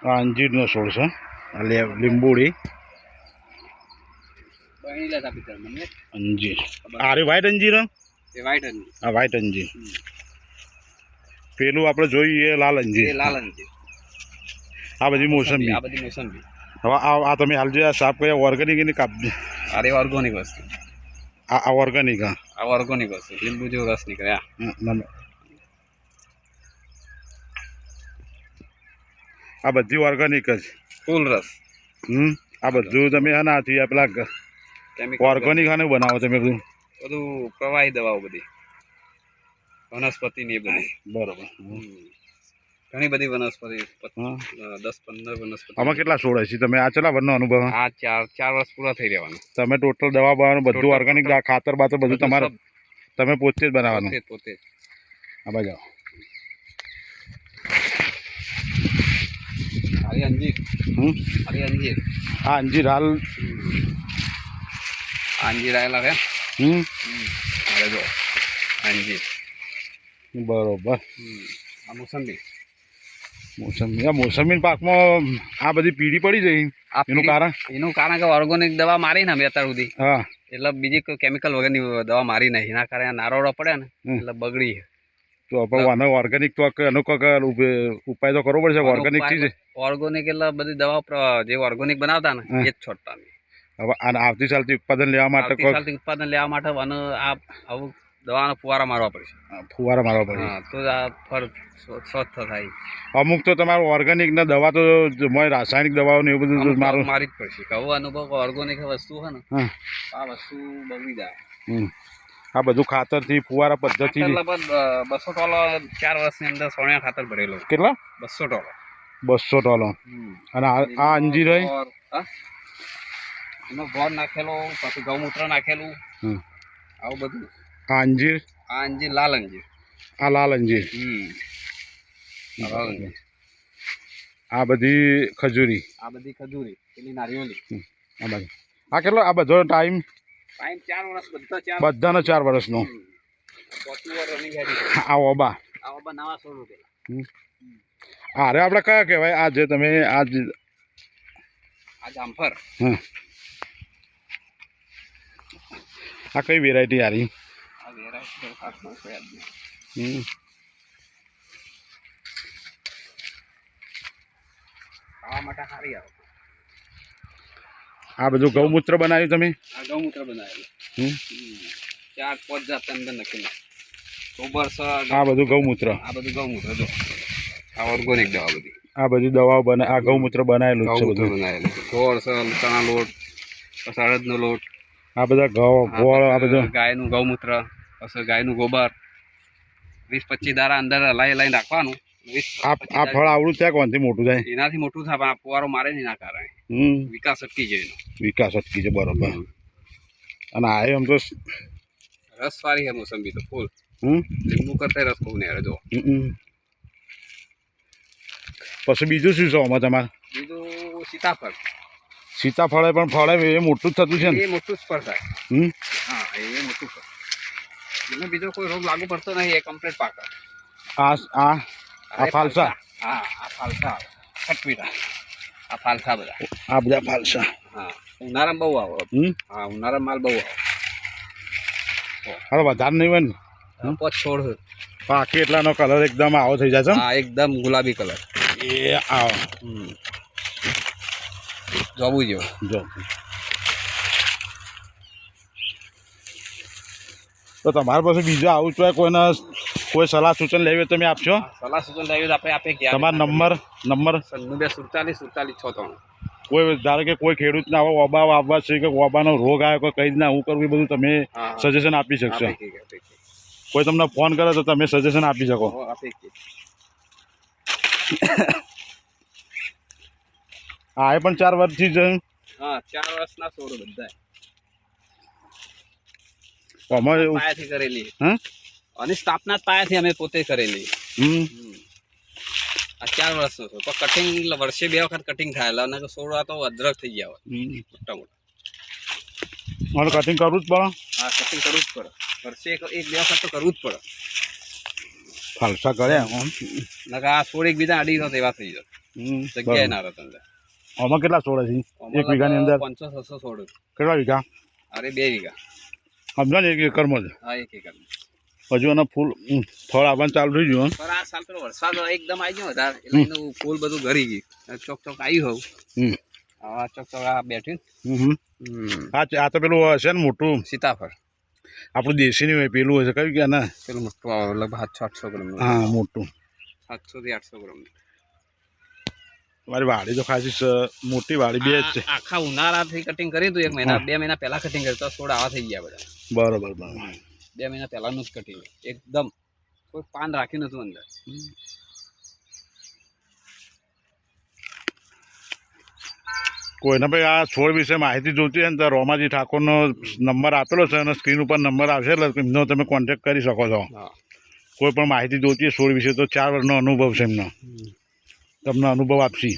આ અંજીરનો છોડ છે. આ લીંબુડી અંજીર. આ રે વ્હાઈટ અંજીર. આ વ્હાઈટ અંજીર. પેલું આપણે જોઈએ લાલ અંજીર. આ બધી મોસંબી. હવે આ તમે હાલ જે સાફ કર્યા ઓર્ગેનિક એની કાપ. અરે ઓર્ગેનિક વસ્તુ. આ ઓર્ગેનિક. આ ઓર્ગેનિક વસ્તુ લીંબુ જેવો રસ નીકળે. આ બધી ઓર્ગેનિક જ ફૂલ રસ. આ બધું તમે હા નાથી પેલા ઓર્ગેનિક આને બનાવો તમે બધું પ્રવાહી દવાઓ બધી વનસ્પતિ ની બધી. બરોબર. ઘણી બધી વનસ્પતિ 10-15 વનસ્પતિ. આમાં કેટલા છોડ હશે તમે? આ કેટલા વર્ષનો અનુભવ? આ 4 વર્ષ પૂરા થઈ રહેવાનું. તમે ટોટલ દવા બનાવવાનું બધું ઓર્ગેનિક ખાતર બાતર બધું તમારે તમે પોતે જ બનાવવાનું? પોતે જ. આ બાજુ અંજીર. અંજીર. આ અંજીર હાલ અંજીર આવેલા છે. અરે જો અંજીર. બરોબર. આ મોસંબી. મોસંબી પાકમાં આ બધી પીળી પડી જઈ. એનું કારણ કે ઓર્ગેનિક દવા મારી ને અમે અત્યાર સુધી. હા, એટલે બીજી કોઈ કેમિકલ વગરની દવા મારી નહીં. એના કારણે નારોડો પડે ને એટલે બગડી. તો આપણે ઓર્ગેનિક તો એનો ઉપાય તો કરવો પડશે. ઓર્ગેનિક ચીજ ઓર્ગેનિક એટલે બધી દવા જે ઓર્ગેનિક બનાવતા ને એ જ છોડતા. હવે આવતી સાલથી ઉત્પાદન લેવા માટે આવું દવાનો ફુવારા મારવા પડશે. ફુવારા મારવા પડશે. હા, તો આ ફળ સ્વસ્થ થાય. અમુક તો તમારું ઓર્ગેનિક ના દવા તો રાસાયણિક દવાઓ ને એવું બધું મારી જ પડશે. આવો અનુભવ ઓર્ગેનિક વસ્તુ છે ને આ વસ્તુ બગડી જાય. આ બધું ખાતર થી ફુવારા પદ્ધતિ 200 ટોલો 4 વર્ષની અંદર સોણિયા ખાતર ભરેલો. કેટલા? 200 ટોલો. 200 ટોલો. અને આ અંજીર એમાં ગોળ નાખેલો, પછી ગૌમૂત્ર નાખેલું, આવું બધું. આ અંજીર લાલ અંજીર. આ લાલ અંજીર. આ બધી ખજૂરી. પેલી નારિયેળી. આ કેટલો? આ બધો ટાઈમ 4 વર્ષ. બધાનો 4 વર્ષનો. આ ઓબા નવા 100 રૂપિયા. અરે આપણે કયા કહેવાય? આ જે તમે આ જામફર. આ કઈ વેરાયટી આરી? આ બધું ગૌમૂત્ર બનાવ્યું તમે? આ ગૌમૂત્ર બનાવેલું. 4-5 જાત અંદર નાખેલું. ગોબર. આ બધું ગૌમૂત્ર. જો આ ઓર્ગેનિક દવા બધી. આ બધી દવાઓ આ ગૌમૂત્ર બનાવેલું છે બધું. બનાવેલું ગોળ, ચણા લોટ, અડદનો લોટ. આ બધા ગોળ. આ બધું ગાયનું ગૌમૂત્ર, પછી ગાયનું ગોબર. 20-25 દાડા અંદર હલાઈ નાખવાનું. આ ફળ આવડું થાય કોનથી મોટું થાય? એનાથી મોટું થાય પણ આ ફુવારો મારે ને એના કારણે વિકાસ અટકી જાય. વિકાસ અટકી જાય. બરોબર. અને આ એમ તો રસ વાળી છે મોસંબી તો ફૂલ. લીંબુ કરતા રસ બહુ ને જો. પછી બીજું શું છે આમાં તમારે? બીજું સીતાફળ. સીતાફળ પણ ફળે એ મોટું જ થતું છે ને? એ મોટું જ ફળ થાય. હા, એ મોટું ફળ. એને બીજો કોઈ રોગ લાગુ પડતો નહીં. એ કમ્પ્લીટ પાક. આ ફાલસા. હા, આ ફાલસા. ખટપીટા. આ ફાલસા બધા. આ બધા ફાલસા. હા, ઉનાળામાં બહુ આવે. હા, ઉનાળામાં માલ બહુ આવે. હવે વધારે નહીં હોય ને? 5 છોડ. પાકી એટલાનો કલર એકદમ આવો થઈ જાય છે. હા, એકદમ ગુલાબી કલર. એ આવો જોવું જો. તો તમારા પાસે બીજું આવું જોઈએ કોઈને કોઈ સલાહ સૂચન લેવી તમે આપશો? સલાહ સૂચન લેવી આપણે આપે. તમારો નંબર 9247 કોઈ ધારો કે કોઈ ખેડૂતને આવો ઓબા આવવા છે કે ઓબાનો રોગ આવ્યો કોઈ કઈ રીતના હું કરવું એ બધું તમે સજેશન આપી શકશો? કોઈ તમને ફોન કરે તો તમે સજેશન આપી શકો? હા, એ પણ 4 વર્ષથી જ. હા, 4 વર્ષના છોડ બધા પાયાથી કરેલી. અને સ્થાપના પાયાથી અમે પોતે કરેલી. આ 4 વર્ષનો છે. તો કટિંગ વર્ષે 2 વખત કટિંગ થાય. એટલે છોડવા તો અદરક થઈ ગયા હોય મોટા મોટા. મારે કટિંગ કરવું જ પડે. હા, કટિંગ કરવું જ પડે. વર્ષે 1-2 વખત તો કરવું જ પડે. ફાલસા કર્યા આમ. નકર આ છોડ એકબીજા અડી રહ્યો એવા થઈ જાય જગ્યાએ ના રહેતો અંદર. આમાં કેટલા છોડ છે એક વીઘાની અંદર? 500-600 છોડ. કેટલા વીઘા? અરે 2 વીઘા. સમજો ને 1 એકરમાં જ. હા 1 એકર. હજુ એના ફૂલ ફળ આવવાનું ચાલુ થઈ ગયું. પણ આ સાલ પેલો વરસાદ એકદમ આવી ગયો વધારે એટલે એનું ફૂલ બધું ઘરી ગયું. ચોક ચોક આવ્યું હોવ. આ ચોક ચોક આ બેઠી આ તો પેલું હશે ને મોટું સીતાફળ. આપણું દેશી નહીં હોય પેલું હશે કયું કે ના પેલું મોટું આવે લગભગ 700-800 ગ્રામ. હા મોટું 700 થી 800 ગ્રામ. તમારી વાડી તો ખાસી મોટી વાડી બે જ છે. આખા ઉનાળાથી કટિંગ કર્યું હતું 1 મહિના 2 મહિના પહેલા કટિંગ કર્યું તો છોડ આવા થઈ ગયા બધા. બરોબર 2 મહિના પહેલાનું જ કટિંગ એકદમ કોઈ પાન રાખ્યું નતું અંદર. કોઈને ભાઈ આ છોડ વિશે માહિતી જોતી હોય ને તો રોમાજી ઠાકોરનો નંબર આપેલો છે અને સ્ક્રીન ઉપર નંબર આવશે એટલે એમનો તમે કોન્ટેક્ટ કરી શકો છો. કોઈ પણ માહિતી જોતી હોય છોડ વિશે તો 4 વર્ષનો અનુભવ છે એમનો, તમને અનુભવ આપશી.